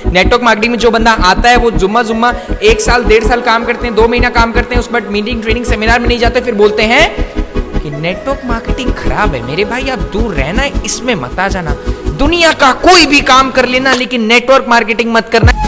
Network marketing में जो बंदा आता है वो जुम्मा 1 साल 1.5 साल काम करते हैं, 2 महीना काम करते हैं, उस पर मीटिंग ट्रेनिंग सेमिनार में नहीं जाते, फिर बोलते हैं कि नेटवर्क मार्केटिंग खराब है। मेरे भाई आप दूर रहना, इसमें मत आ जाना। दुनिया का कोई भी काम कर लेना लेकिन नेटवर्क मार्केटिंग मत करना।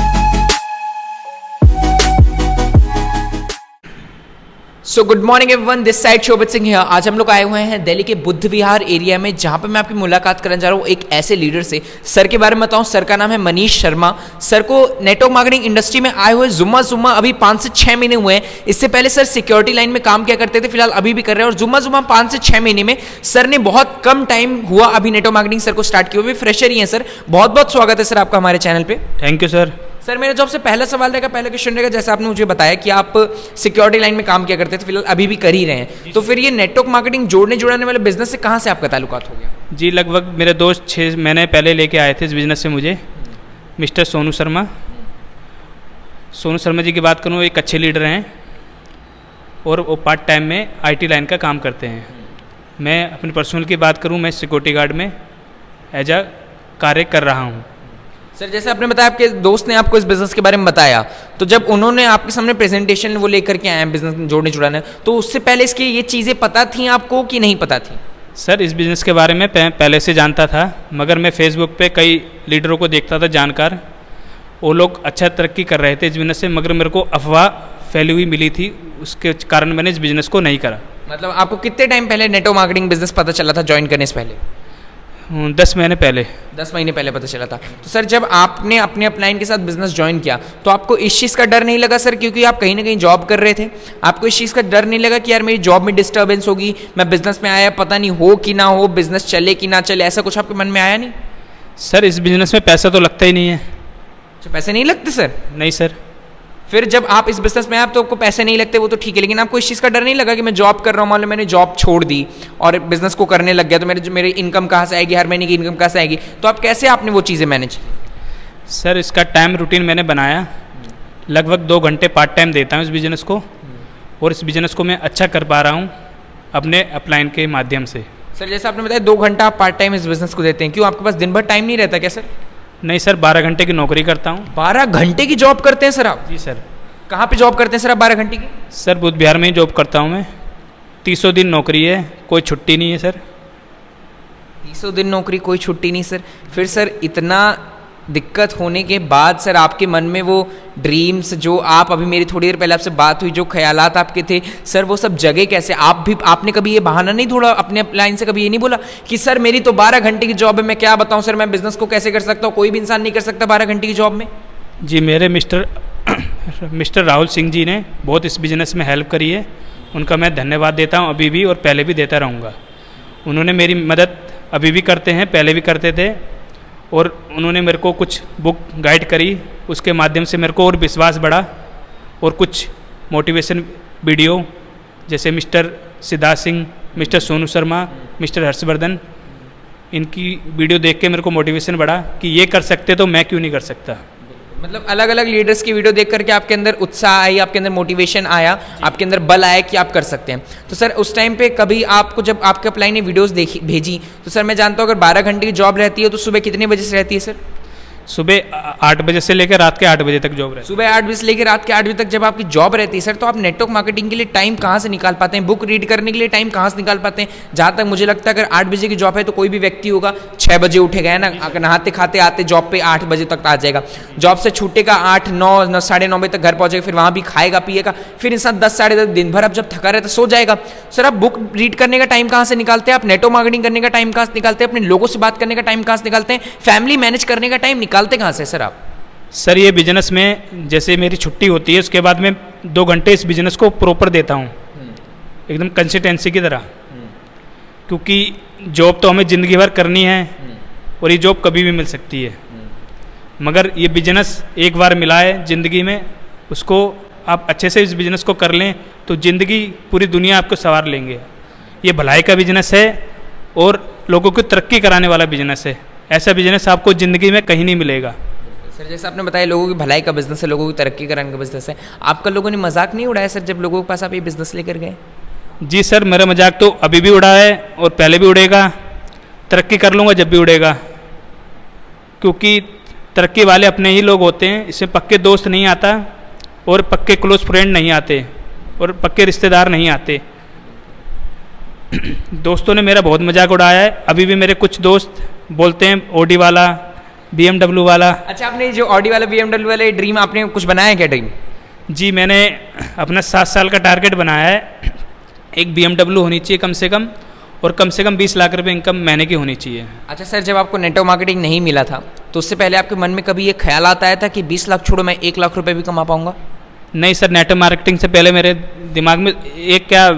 So good morning everyone, this side Shobhit Singh है। आज हम लोग आए हुए हैं दिल्ली के बुद्ध विहार एरिया में, जहां पे मैं आपकी मुलाकात करने जा रहा हूं एक ऐसे लीडर से। सर के बारे में बताऊं, सर का नाम है मनीष शर्मा। सर को नेटवर्क मार्केटिंग इंडस्ट्री में आए हुए जुम्मा अभी 5 से 6 महीने हुए हैं। इससे पहले सर सिक्योरिटी लाइन में काम किया करते थे, फिलहाल अभी भी कर रहे हैं। और जुम्मा 5 से 6 महीने में सर ने बहुत कम टाइम हुआ अभी नेटवर्क मार्केटिंग सर को स्टार्ट किया, भी फ्रेशर ही है सर। बहुत बहुत स्वागत है सर आपका हमारे चैनल पे। Thank you sir. सर मेरा जो आपसे पहला सवाल रहेगा, पहला क्वेश्चन रहेगा, जैसे आपने मुझे बताया कि आप सिक्योरिटी लाइन में काम किया करते थे, फिलहाल अभी भी कर ही रहे हैं, तो फिर ये नेटवर्क मार्केटिंग जुड़ाने वाले बिजनेस से कहाँ से आपका ताल्लुकात हो गया? जी, लगभग मेरे दोस्त 6 महीने पहले लेके आए थे इस बिज़नेस से मुझे, मिस्टर सोनू शर्मा। सोनू शर्मा जी की बात करूँ, एक अच्छे लीडर हैं और वो पार्ट टाइम में IT लाइन का काम करते हैं। मैं अपनी पर्सनल की बात करूँ, मैं सिक्योरिटी गार्ड में एज अ कार्य कर रहा हूँ। सर जैसे आपने बताया आपके दोस्त ने आपको इस बिजनेस के बारे में बताया, तो जब उन्होंने आपके सामने प्रेजेंटेशन वो लेकर के आए हैं बिजनेस जुड़ाने, तो उससे पहले इसकी ये चीज़ें पता थी आपको कि नहीं पता थी? सर इस बिज़नेस के बारे में पहले से जानता था, मगर मैं फेसबुक पे कई लीडरों को देखता था जानकार, वो लोग अच्छा तरक्की कर रहे थे इस बिज़नेस से, मगर मेरे को अफवाह फैली हुई मिली थी, उसके कारण मैंने इस बिज़नेस को नहीं करा। मतलब आपको कितने टाइम पहले नेटवर्क मार्केटिंग बिजनेस पता चला था ज्वाइन करने से पहले? 10 महीने पहले। 10 महीने पहले पता चला था। तो सर जब आपने अपने अपलाइन के साथ बिजनेस ज्वाइन किया, तो आपको इस चीज़ का डर नहीं लगा सर, क्योंकि आप कहीं ना कहीं जॉब कर रहे थे, आपको इस चीज़ का डर नहीं लगा कि यार मेरी जॉब में डिस्टर्बेंस होगी, मैं बिजनेस में आया पता नहीं हो कि ना हो, बिजनेस चले कि ना चले, ऐसा कुछ आपके मन में आया नहीं? सर इस बिज़नेस में पैसा तो लगता ही नहीं है। अच्छा, पैसे नहीं लगते सर? नहीं सर। फिर जब आप इस बिजनेस में आप तो आपको पैसे नहीं लगते वो तो ठीक है, लेकिन आपको इस चीज़ का डर नहीं लगा कि मैं जॉब कर रहा हूँ, मान लो मैंने जॉब छोड़ दी और बिजनेस को करने लग गया, तो मेरी इनकम कहाँ से आएगी, हर महीने की इनकम कहाँ से आएगी? तो आप कैसे आपने वो चीज़ें मैनेज की? सर इसका टाइम रूटीन मैंने बनाया, लगभग 2 घंटे पार्ट टाइम देता हूँ इस बिज़नेस को, और इस बिज़नेस को मैं अच्छा कर पा रहा हूँ अपने अपलाइन के माध्यम से। सर जैसे आपने बताया 2 घंटा आप पार्ट टाइम इस बिजनेस को देते हैं, क्यों आपके पास दिन भर टाइम नहीं रहता क्या सर? नहीं सर, 12 घंटे की नौकरी करता हूँ। 12 घंटे की जॉब करते हैं सर आप? जी सर। कहाँ पे जॉब करते हैं सर आप 12 घंटे की? सर बुद्ध विहार में ही जॉब करता हूँ मैं। 300 दिन नौकरी है, कोई छुट्टी नहीं है सर। 300 दिन नौकरी, कोई छुट्टी नहीं सर। फिर सर इतना दिक्कत होने के बाद सर आपके मन में वो ड्रीम्स जो आप अभी मेरी थोड़ी देर पहले आपसे बात हुई, जो ख्यालात आपके थे सर, वो सब जगह कैसे? आपने कभी ये बहाना नहीं ढूंढा अपने लाइन से, कभी ये नहीं बोला कि सर मेरी तो 12 घंटे की जॉब है, मैं क्या बताऊँ सर, मैं बिजनेस को कैसे कर सकता हूँ? कोई भी इंसान नहीं कर सकता 12 घंटे की जॉब में। जी, मेरे मिस्टर राहुल सिंह जी ने बहुत इस बिज़नेस में हेल्प करी है, उनका मैं धन्यवाद देता हूं अभी भी और पहले भी देता रहूँगा। उन्होंने मेरी मदद अभी भी करते हैं, पहले भी करते थे, और उन्होंने मेरे को कुछ बुक गाइड करी, उसके माध्यम से मेरे को और विश्वास बढ़ा, और कुछ मोटिवेशन वीडियो जैसे mister Siddharth Singh, mister Sonu Sharma, mister Harshvardhan, इनकी वीडियो देख के मेरे को मोटिवेशन बढ़ा कि ये कर सकते तो मैं क्यों नहीं कर सकता। मतलब अलग अलग लीडर्स की वीडियो देख करके आपके अंदर उत्साह आई, आपके अंदर मोटिवेशन आया, आपके अंदर बल आया कि आप कर सकते हैं। तो सर उस टाइम पे कभी आपको जब आपके अपलाइन ने वीडियोस भेजी, तो सर मैं जानता हूँ अगर 12 घंटे की जॉब रहती है तो सुबह कितने बजे से रहती है सर? सुबह 8 बजे से लेकर रात के 8 बजे तक जॉब रहती है। सुबह 8 बजे से लेकर रात के 8 बजे तक जब आपकी जॉब रहती है सर, तो आप नेटवर्क मार्केटिंग के लिए टाइम कहाँ से निकाल पाते हैं? बुक रीड करने के लिए टाइम कहाँ से निकाल पाते हैं? जहाँ तक मुझे लगता है अगर 8 बजे की जॉब है तो कोई भी व्यक्ति होगा 6 बजे उठेगा, है ना, अगर नहाते खाते आते जॉब पे 8 बजे तक आ जाएगा, जॉब से छूटेगा 8, 9, 9:30 बजे तक घर पहुंचेगा, फिर वहाँ भी खाएगा पिएगा, फिर इंसान 10, साढ़े 10 दिन भर अब जब थका रहता सो जाएगा। सर आप बुक रीड करने का टाइम कहाँ से निकालते हैं? आप नेटवर्क मार्केटिंग करने का टाइम कहाँ से निकालते हैं? अपने लोगों से बात करने का टाइम कहाँ से निकालते हैं? फैमिली मैनेज करने का टाइम निकालते कहाँ से सर आप? सर ये बिजनेस में जैसे मेरी छुट्टी होती है उसके बाद मैं 2 घंटे इस बिजनेस को प्रॉपर देता हूँ, एकदम कंसिस्टेंसी की तरह, क्योंकि जॉब तो हमें ज़िंदगी भर करनी है और ये जॉब कभी भी मिल सकती है, मगर ये बिजनेस एक बार मिला है ज़िंदगी में, उसको आप अच्छे से इस बिज़नेस को कर लें तो ज़िंदगी पूरी दुनिया आपको संवार लेंगे। ये भलाई का बिजनेस है और लोगों को तरक्की कराने वाला बिजनेस है। ऐसा बिजनेस आपको ज़िंदगी में कहीं नहीं मिलेगा। सर जैसे आपने बताया लोगों की भलाई का बिजनेस है, लोगों की तरक्की कराने का बिजनेस है, आपका लोगों ने मजाक नहीं उड़ाया सर जब लोगों के पास आप ये बिजनेस लेकर गए? जी सर, मेरा मजाक तो अभी भी उड़ा है और पहले भी उड़ेगा, तरक्की कर लूँगा जब भी उड़ेगा, क्योंकि तरक्की वाले अपने ही लोग होते हैं, इसमें पक्के दोस्त नहीं आता और पक्के क्लोज फ्रेंड नहीं आते और पक्के रिश्तेदार नहीं आते। दोस्तों ने मेरा बहुत मजाक उड़ाया है, अभी भी मेरे कुछ दोस्त बोलते हैं ऑडी वाला, BMW वाला। अच्छा, आपने जो ऑडी वाला BMW वाला ड्रीम आपने कुछ बनाया है क्या ड्रीम? जी, मैंने अपना 7 साल का टारगेट बनाया है, एक BMW होनी चाहिए कम से कम 20 लाख रुपए इनकम महीने की होनी चाहिए। अच्छा सर, जब आपको नेटवर्क मार्केटिंग नहीं मिला था तो उससे पहले आपके मन में कभी ये ख्याल आता आया था कि 20 लाख छोड़ो मैं 1 लाख रुपए भी कमा पाऊंगा? नहीं सर, नेटवर्क मार्केटिंग से पहले मेरे दिमाग में एक क्या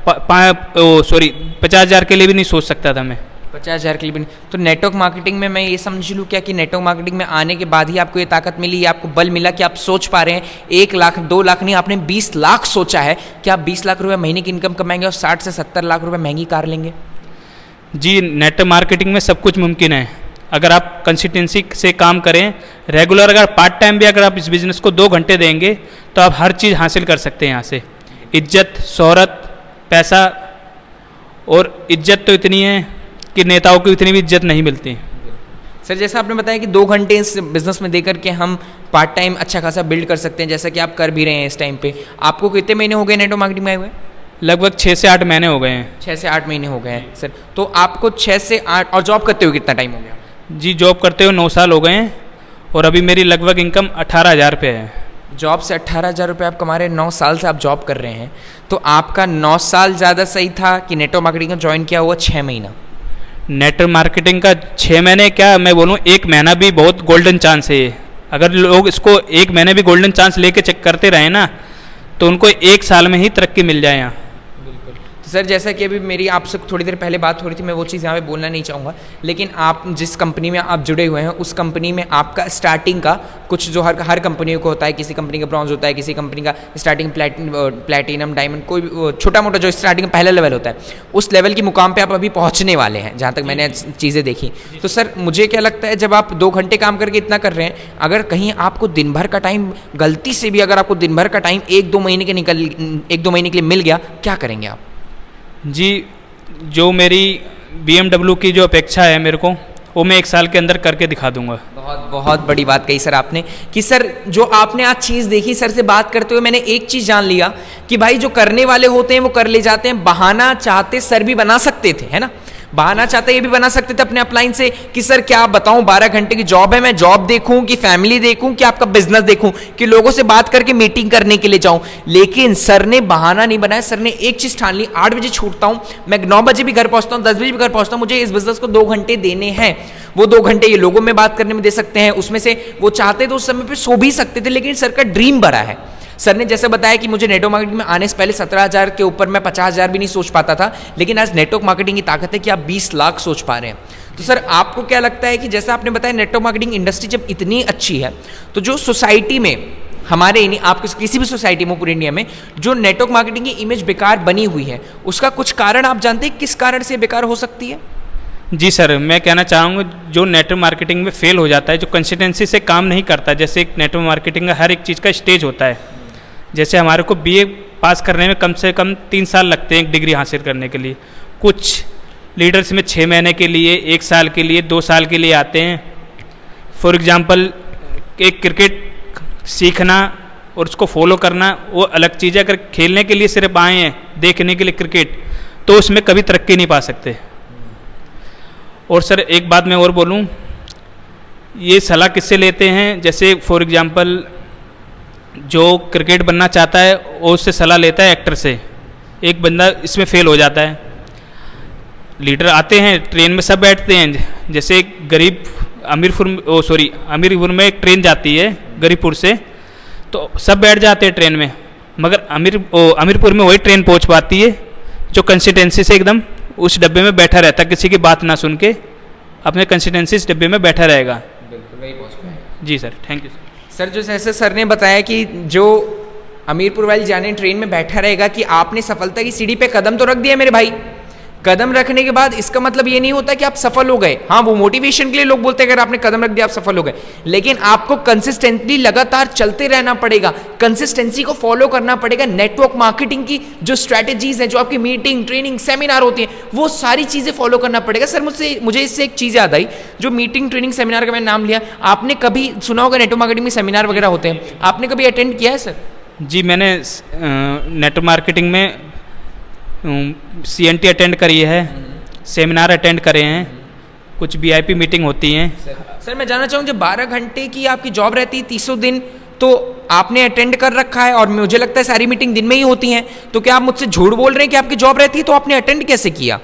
50,000 के लिए भी नहीं सोच सकता था मैं। 50,000 के लिए भी नहीं? तो नेटवर्क मार्केटिंग में मैं ये समझ लूँ क्या कि नेटवर्क मार्केटिंग में आने के बाद ही आपको ये ताकत मिली, ये आपको बल मिला कि आप सोच पा रहे हैं 1 लाख 2 लाख नहीं, आपने 20 लाख सोचा है कि आप 20 लाख रुपए महीने की इनकम कमाएंगे और 60 से 70 लाख रुपए महंगी कार लेंगे? जी, नेटवर्क मार्केटिंग में सब कुछ मुमकिन है अगर आप कंसिस्टेंसी से काम करें, रेगुलर। अगर पार्ट टाइम भी अगर आप इस बिज़नेस को 2 घंटे देंगे तो आप हर चीज़ हासिल कर सकते हैं यहाँ से। इज्जत, शोहरत, पैसा, और इज्जत तो इतनी है कि नेताओं को इतनी भी इज्जत नहीं मिलती। सर, जैसा आपने बताया कि 2 घंटे इस बिज़नेस में देकर के हम पार्ट टाइम अच्छा खासा बिल्ड कर सकते हैं, जैसा कि आप कर भी रहे हैं इस टाइम पे। आपको कितने महीने हो गए नेटवर्क मार्केटिंग में आए हुए? लगभग 6 से 8 महीने हो गए हैं। 6 से 8 महीने हो गए हैं सर। तो आपको 6 से 8, और जॉब करते हुए कितना टाइम हो गया? जी, जॉब करते हुए 9 साल हो गए हैं और अभी मेरी लगभग इनकम 18,000 रुपये है। जॉब से 18,000 रुपये आप कमा रहे हैं, 9 साल से आप जॉब कर रहे हैं, तो आपका 9 साल ज़्यादा सही था कि नेटवर्क मार्केटिंग का ज्वाइन किया हुआ 6 महीना? नेटवर्क मार्केटिंग का 6 महीने क्या मैं बोलूँ, 1 महीना भी बहुत गोल्डन चांस है ये। अगर लोग इसको 1 महीने भी गोल्डन चांस लेके चेक करते रहे ना तो उनको 1 साल में ही तरक्की मिल जाए यहाँ। तो सर, जैसा कि अभी मेरी आपसे थोड़ी देर पहले बात हो रही थी, मैं वो चीज़ यहाँ पे बोलना नहीं चाहूँगा, लेकिन आप जिस कंपनी में आप जुड़े हुए हैं उस कंपनी में आपका स्टार्टिंग का कुछ जो हर कंपनियों को होता है, किसी कंपनी का ब्रॉन्ज होता है, किसी कंपनी का स्टार्टिंग प्लैटिनम, डायमंड, कोई छोटा मोटा जो स्टार्टिंग का पहला लेवल होता है, उस लेवल की मुकाम पर आप अभी पहुँचने वाले हैं, जहाँ तक मैंने चीज़ें देखी। तो सर, मुझे क्या लगता है, जब आप 2 घंटे काम करके इतना कर रहे हैं, अगर कहीं आपको दिन भर का टाइम गलती से भी, अगर आपको दिन भर का टाइम 1-2 महीने के लिए मिल गया, क्या करेंगे आप? जी, जो मेरी BMW की जो अपेक्षा है मेरे को, वो मैं 1 साल के अंदर करके दिखा दूंगा। बहुत बहुत बड़ी बात कही सर आपने कि सर, जो आपने आज चीज़ देखी, सर से बात करते हुए मैंने एक चीज़ जान लिया कि भाई जो करने वाले होते हैं वो कर ले जाते हैं। बहाना चाहते सर भी बना सकते थे, है ना? बहाना चाहते ये भी बना सकते थे अपने अपलाइन से कि सर क्या बताऊं, 12 घंटे की जॉब है, मैं जॉब देखूं कि फैमिली देखूं कि आपका बिजनेस देखूं कि लोगों से बात करके मीटिंग करने के लिए जाऊं। लेकिन सर ने बहाना नहीं बनाया, सर ने एक चीज ठान ली, 8 बजे छूटता हूं, मैं 9 बजे भी घर पहुंचता हूं, 10 बजे भी घर पहुंचता हूं, मुझे इस बिजनेस को 2 घंटे देने हैं। वो 2 घंटे ये लोगों में बात करने में दे सकते हैं, उसमें से वो चाहते तो उस समय पे सो भी सकते थे, लेकिन सर का ड्रीम बड़ा है। सर ने जैसे बताया कि मुझे नेटवर्क मार्केटिंग में आने से पहले 17,000 के ऊपर मैं 50,000 भी नहीं सोच पाता था, लेकिन आज नेटवर्क मार्केटिंग की ताकत है कि आप 20 लाख सोच पा रहे हैं। तो सर, आपको क्या लगता है कि जैसा आपने बताया नेटवर्क मार्केटिंग इंडस्ट्री जब इतनी अच्छी है, तो जो सोसाइटी में हमारे आप किसी भी सोसाइटी में पूरे इंडिया में जो नेटवर्क मार्केटिंग की इमेज बेकार बनी हुई है, उसका कुछ कारण आप जानते हैं किस कारण से बेकार हो सकती है? जी सर, मैं कहना चाहूँगा जो नेटवर्क मार्केटिंग में फेल हो जाता है, जो कंसिस्टेंसी से काम नहीं करता, जैसे एक नेटवर्क मार्केटिंग का हर एक चीज़ का स्टेज होता है। जैसे हमारे को BA पास करने में कम से कम 3 साल लगते हैं एक डिग्री हासिल करने के लिए। कुछ लीडर्स में 6 महीने के लिए, 1 साल के लिए, 2 साल के लिए आते हैं। फॉर एग्जांपल, एक क्रिकेट सीखना और उसको फॉलो करना वो अलग चीज़ है। अगर खेलने के लिए सिर्फ आए हैं, देखने के लिए क्रिकेट, तो उसमें कभी तरक्की नहीं पा सकते। और सर एक बात मैं और बोलूँ, ये सलाह किससे लेते हैं? जैसे फॉर एग्जांपल जो क्रिकेट बनना चाहता है वो उससे सलाह लेता है एक्टर से। एक बंदा इसमें फेल हो जाता है, लीडर आते हैं, ट्रेन में सब बैठते हैं। जैसे गरीब अमीरपुर में एक ट्रेन जाती है गरीबपुर से, तो सब बैठ जाते हैं ट्रेन में, मगर अमीरपुर में वही ट्रेन पहुंच पाती है जो कंसिस्टेंसी से एकदम उस डब्बे में बैठा रहता, किसी की बात ना सुन के अपने कंसिस्टेंसी इस डब्बे में बैठा रहेगा। बिल्कुल वही पहुंच पाएगा। जी सर, थैंक यू सर। जो जैसे सर ने बताया कि जो अमीरपुर वाली जाने ट्रेन में बैठा रहेगा, कि आपने सफलता की सीढ़ी पे कदम तो रख दिया मेरे भाई, कदम रखने के बाद इसका मतलब ये नहीं होता कि आप सफल हो गए। हाँ, वो मोटिवेशन के लिए लोग बोलते हैं अगर आपने कदम रख दिया आप सफल हो गए, लेकिन आपको कंसिस्टेंटली लगातार चलते रहना पड़ेगा, कंसिस्टेंसी को फॉलो करना पड़ेगा। नेटवर्क मार्केटिंग की जो स्ट्रैटेजीज हैं, जो आपकी मीटिंग, ट्रेनिंग, सेमिनार होती हैं, वो सारी चीजें फॉलो करना पड़ेगा। सर मुझे इससे एक चीज याद आई, जो मीटिंग, ट्रेनिंग, सेमिनार का मैंने नाम लिया, आपने कभी सुना होगा नेटवर्क मार्केटिंग में सेमिनार वगैरह होते हैं, आपने कभी अटेंड किया है सर? जी, मैंने नेटवर्क मार्केटिंग में CNT अटेंड करी है, सेमिनार अटेंड करे हैं, कुछ VIP मीटिंग होती हैं। सर मैं जानना चाहूँ, जब 12 घंटे की आपकी जॉब रहती है 300 दिन, तो आपने अटेंड कर रखा है और मुझे लगता है सारी मीटिंग दिन में ही होती हैं, तो क्या आप मुझसे झूठ बोल रहे हैं कि आपकी जॉब रहती है, तो आपने अटेंड कैसे किया?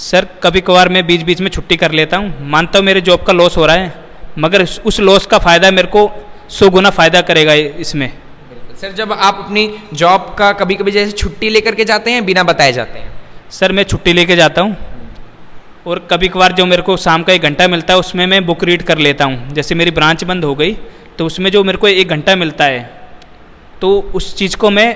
सर कभी कभार मैं बीच बीच में छुट्टी कर लेता हूँ, मानता हूँ मेरे जॉब का लॉस हो रहा है, मगर उस लॉस का फ़ायदा मेरे को 100 गुना फ़ायदा करेगा इसमें। सर जब आप अपनी जॉब का कभी कभी जैसे छुट्टी लेकर के जाते हैं, बिना बताए जाते हैं? सर मैं छुट्टी लेके जाता हूँ, और कभी कभार जो मेरे को शाम का 1 घंटा मिलता है उसमें मैं बुक रीड कर लेता हूँ। जैसे मेरी ब्रांच बंद हो गई तो उसमें जो मेरे को 1 घंटा मिलता है, तो उस चीज़ को मैं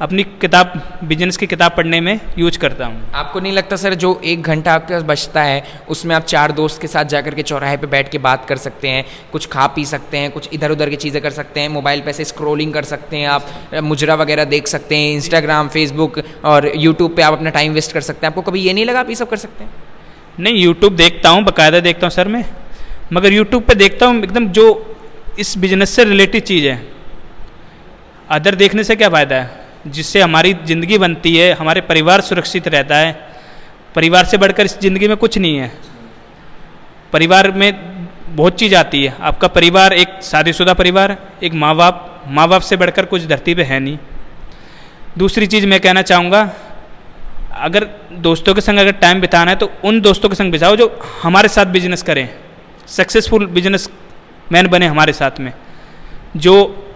अपनी किताब, बिजनेस की किताब पढ़ने में यूज करता हूँ। आपको नहीं लगता सर जो 1 घंटा आपके पास बचता है उसमें आप 4 दोस्त के साथ जाकर के चौराहे पे बैठ के बात कर सकते हैं, कुछ खा पी सकते हैं, कुछ इधर उधर की चीज़ें कर सकते हैं, मोबाइल पे से स्क्रॉलिंग कर सकते हैं, आप मुजरा वगैरह देख सकते हैं, इंस्टाग्राम, फेसबुक और यूट्यूब पे आप अपना टाइम वेस्ट कर सकते हैं। आपको कभी ये नहीं लगा आप ये सब कर सकते हैं? नहीं, यूट्यूब देखता हूँ, बाकायदा देखता हूँ सर मैं, मगर यूट्यूब पे देखता हूँ एकदम जो इस बिजनेस से रिलेटेड चीज़ है। अदर देखने से क्या फ़ायदा है, जिससे हमारी ज़िंदगी बनती है, हमारे परिवार सुरक्षित रहता है। परिवार से बढ़कर इस ज़िंदगी में कुछ नहीं है। परिवार में बहुत चीज़ आती है। आपका परिवार एक शादीशुदा परिवार, एक माँ बाप से बढ़कर कुछ धरती पे है नहीं। दूसरी चीज़ मैं कहना चाहूँगा, अगर दोस्तों के संग अगर टाइम बिताना है तो उन दोस्तों के संग बिताओ जो हमारे साथ बिजनेस करें, सक्सेसफुल बिजनेस मैन बने हमारे साथ में। जो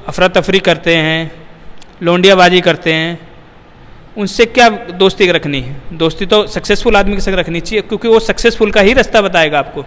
अफरा तफरी करते हैं, लौंडियाबाजी करते हैं, उनसे क्या दोस्ती रखनी है? दोस्ती तो सक्सेसफुल आदमी के संग रखनी चाहिए, क्योंकि वो सक्सेसफुल का ही रास्ता बताएगा आपको।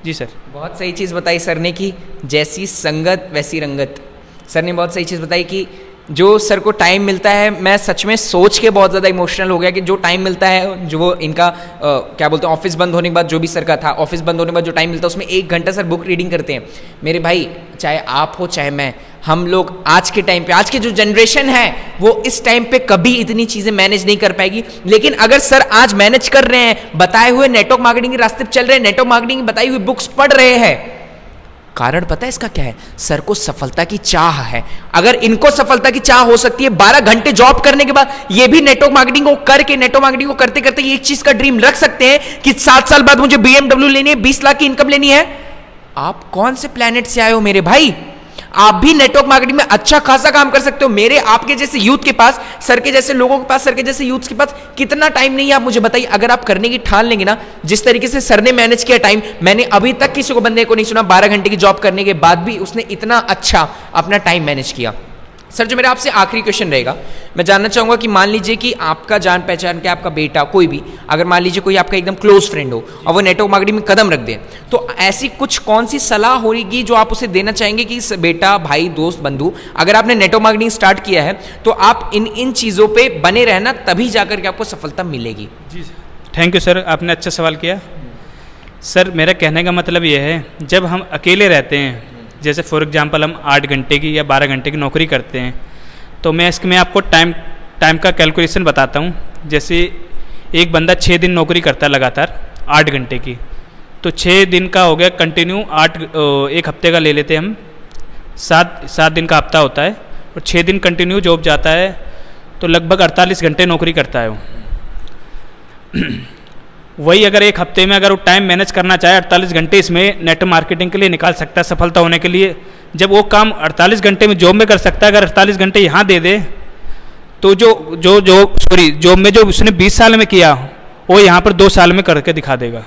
जी सर, बहुत सही चीज़ बताई सर ने कि जैसी संगत वैसी रंगत। सर ने बहुत सही चीज़ बताई कि जो सर को टाइम मिलता है, मैं सच में सोच के बहुत ज़्यादा इमोशनल हो गया कि जो टाइम मिलता है, जो वो इनका क्या बोलते हैं, ऑफिस बंद होने के बाद जो भी सर का था, ऑफिस बंद होने के बाद जो टाइम मिलता है उसमें 1 घंटा सर बुक रीडिंग करते हैं। मेरे भाई, चाहे आप हो चाहे मैं, हम लोग आज के टाइम पे, आज की जो जनरेशन है वो इस टाइम पे कभी इतनी चीज़ें मैनेज नहीं कर पाएगी। लेकिन अगर सर आज मैनेज कर रहे हैं, बताए हुए नेटवर्क मार्केटिंग के रास्ते पे चल रहे हैं, नेटवर्क मार्केटिंग की बताई हुई बुक्स पढ़ रहे हैं, कारण पता है इसका क्या है? सर को सफलता की चाह है। अगर इनको सफलता की चाह हो सकती है 12 घंटे जॉब करने के बाद, ये भी नेटवर्क मार्केटिंग को करके, नेटवर्क मार्केटिंग को करते करते ये एक चीज का ड्रीम रख सकते हैं कि 7 साल बाद मुझे BMW लेनी है, 20 लाख की इनकम लेनी है। आप कौन से प्लेनेट से आए हो मेरे भाई? आप भी नेटवर्क मार्केटिंग में अच्छा खासा काम कर सकते हो। मेरे आपके जैसे यूथ के पास, सर के जैसे लोगों के पास, सर के जैसे यूथ के पास कितना टाइम नहीं है, आप मुझे बताइए। अगर आप करने की ठान लेंगे ना, जिस तरीके से सर ने मैनेज किया टाइम, मैंने अभी तक किसी को बंदे को नहीं सुना 12 घंटे की जॉब करने के बाद भी उसने इतना अच्छा अपना टाइम मैनेज किया। सर जो मेरा आपसे आखिरी क्वेश्चन रहेगा, मैं जानना चाहूँगा कि मान लीजिए कि आपका जान पहचान के आपका बेटा, कोई भी, अगर मान लीजिए कोई आपका एकदम क्लोज फ्रेंड हो और वो नेटवर्क मार्केटिंग में कदम रख दे, तो ऐसी कुछ कौन सी सलाह होगी जो आप उसे देना चाहेंगे कि बेटा, भाई, दोस्त, बंधु, अगर आपने नेटवर्क मार्केटिंग स्टार्ट किया है तो आप इन चीज़ों पर बने रहना, तभी जाकर के आपको सफलता मिलेगी। जी सर, थैंक यू सर, आपने अच्छा सवाल किया। सर मेरा कहने का मतलब ये है, जब हम अकेले रहते हैं, जैसे फॉर एग्जांपल हम 8 घंटे की या 12 घंटे की नौकरी करते हैं, तो मैं आपको टाइम का कैलकुलेशन बताता हूँ। जैसे एक बंदा 6 दिन नौकरी करता है लगातार 8 घंटे की, तो 6 दिन का हो गया कंटिन्यू, 1 हफ्ते का ले लेते हैं हम, 7 दिन का हफ्ता होता है, और 6 दिन कंटिन्यू जॉब जाता है, तो लगभग 48 घंटे नौकरी करता है वो। वही अगर 1 हफ्ते में अगर वो टाइम मैनेज करना चाहे, 48 घंटे इसमें नेटवर्क मार्केटिंग के लिए निकाल सकता है सफलता होने के लिए। जब वो काम 48 घंटे में जॉब में कर सकता है, अगर 48 घंटे यहाँ दे दे, तो जॉब में जो उसने 20 साल में किया वो यहाँ पर 2 साल में करके दिखा देगा।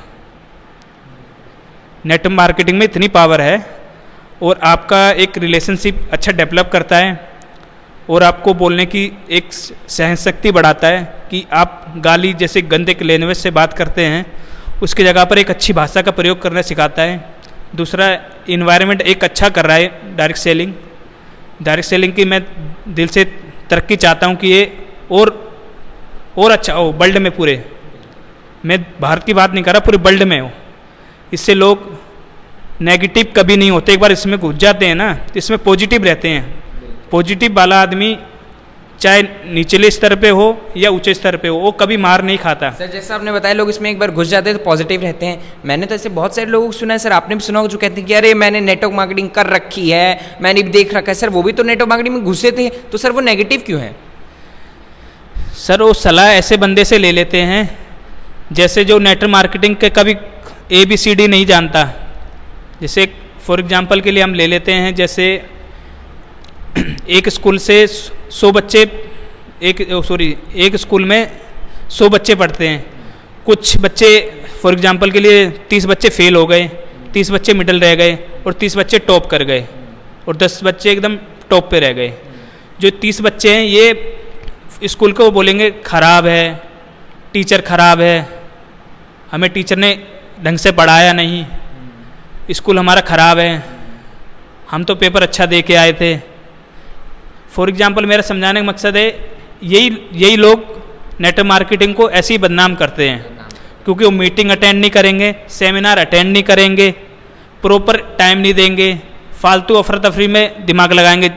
नेटवर्क मार्केटिंग में इतनी पावर है, और आपका एक रिलेशनशिप अच्छा डेवलप करता है, और आपको बोलने की एक सहनशक्ति बढ़ाता है कि आप गाली जैसे गंदे लैंग्वेज से बात करते हैं, उसकी जगह पर एक अच्छी भाषा का प्रयोग करना सिखाता है। दूसरा, इन्वायरमेंट एक अच्छा कर रहा है डायरेक्ट सेलिंग की मैं दिल से तरक्की चाहता हूँ कि ये और अच्छा हो वर्ल्ड में पूरे, मैं भारत की बात नहीं कर रहा, पूरे वर्ल्ड में हो। इससे लोग नेगेटिव कभी नहीं होते, एक बार इसमें घुस जाते हैं ना तो इसमें पॉजिटिव रहते हैं। पॉजिटिव वाला आदमी चाहे निचले स्तर पे हो या ऊंचे स्तर पे हो, वो कभी मार नहीं खाता। सर जैसा आपने बताया लोग इसमें एक बार घुस जाते हैं तो पॉजिटिव रहते हैं। मैंने तो ऐसे बहुत सारे लोगों को सुना है सर, आपने भी सुना होगा, जो कहते हैं कि अरे मैंने नेटवर्क मार्केटिंग कर रखी है, मैंने भी देख रखा है। सर वो भी तो नेटवर्क मार्केटिंग में घुसे थे, तो सर वो नेगेटिव क्यों है? सर वो सलाह ऐसे बंदे से ले लेते हैं जैसे जो नेटवर्क मार्केटिंग के कभी ABCD नहीं जानता। जैसे फॉर एग्जांपल के लिए हम ले लेते हैं, जैसे एक स्कूल से 100 बच्चे एक स्कूल में 100 बच्चे पढ़ते हैं। कुछ बच्चे फॉर एग्जांपल के लिए 30 बच्चे फेल हो गए, 30 बच्चे मिडल रह गए और 30 बच्चे टॉप कर गए और 10 बच्चे एकदम टॉप पे रह गए। जो 30 बच्चे हैं ये स्कूल को बोलेंगे ख़राब है, टीचर ख़राब है, हमें टीचर ने ढंग से पढ़ाया नहीं, स्कूल हमारा ख़राब है, हम तो पेपर अच्छा दे के आए थे। फॉर एग्जांपल मेरा समझाने का मकसद है यही लोग नेटवर्क मार्केटिंग को ऐसे ही बदनाम करते हैं, क्योंकि वो मीटिंग अटेंड नहीं करेंगे, सेमिनार अटेंड नहीं करेंगे, प्रॉपर टाइम नहीं देंगे, फालतू अफरा तफरी में दिमाग लगाएंगे।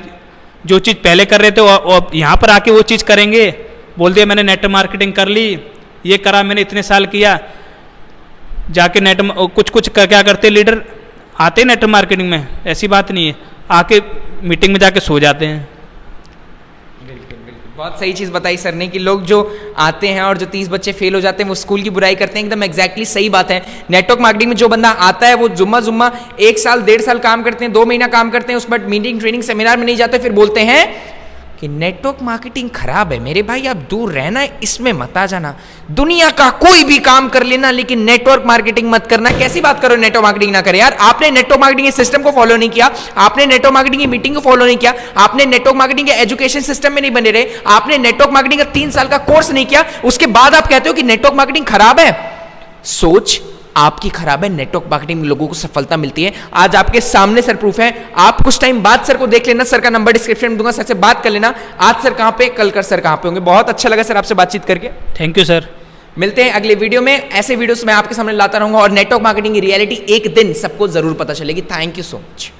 जो चीज़ पहले कर रहे थे वो यहाँ पर आके वो चीज़ करेंगे, बोल दिया मैंने नेटवर्क मार्केटिंग कर ली, ये करा, मैंने इतने साल किया। जाके कुछ क्या करते लीडर आते नेटवर्क मार्केटिंग में, ऐसी बात नहीं है, आके मीटिंग में जाके सो जाते हैं। बहुत सही चीज़ बताई सर ने कि लोग जो आते हैं और जो 30 बच्चे फेल हो जाते हैं वो स्कूल की बुराई करते हैं। एकदम एग्जैक्टली सही बात है। नेटवर्क मार्केटिंग में जो बंदा आता है वो जुम्मा 1 साल 1.5 साल काम करते हैं, 2 महीना काम करते हैं, उसके बाद मीटिंग ट्रेनिंग सेमिनार में नहीं जाते, फिर बोलते हैं कि नेटवर्क मार्केटिंग खराब है। मेरे भाई आप दूर रहना, इसमें मत आ जाना। दुनिया का कोई भी काम कर लेना लेकिन नेटवर्क मार्केटिंग मत करना। कैसी बात करो नेटवर्क मार्केटिंग ना करे यार? आपने नेटवर्क मार्केटिंग के सिस्टम को फॉलो नहीं किया, आपने नेटवर्क मार्केटिंग की मीटिंग को फॉलो नहीं किया, आपने नेटवर्क मार्केटिंग के एजुकेशन सिस्टम में नहीं बने रहे, आपने नेटवर्क मार्केटिंग का 3 साल का कोर्स नहीं किया, उसके बाद आप कहते हो कि नेटवर्क मार्केटिंग खराब है। सोच आपकी खराब है, नेटवर्क मार्केटिंग में लोगों को सफलता मिलती है। आज आपके सामने सर प्रूफ है। आप कुछ टाइम बाद सर को देख लेना, सर का नंबर डिस्क्रिप्शन में दूंगा, सर से बात कर लेना। आज सर कहां पे, कल कर सर कहां पे होंगे। बहुत अच्छा लगा सर आपसे बातचीत करके। Thank you sir. मिलते हैं अगले वीडियो में। ऐसे वीडियोस मैं आपके सामने लाता रहूंगा और नेटवर्क मार्केटिंग की रियलिटी एक दिन सबको जरूर पता चलेगी। Thank you so much.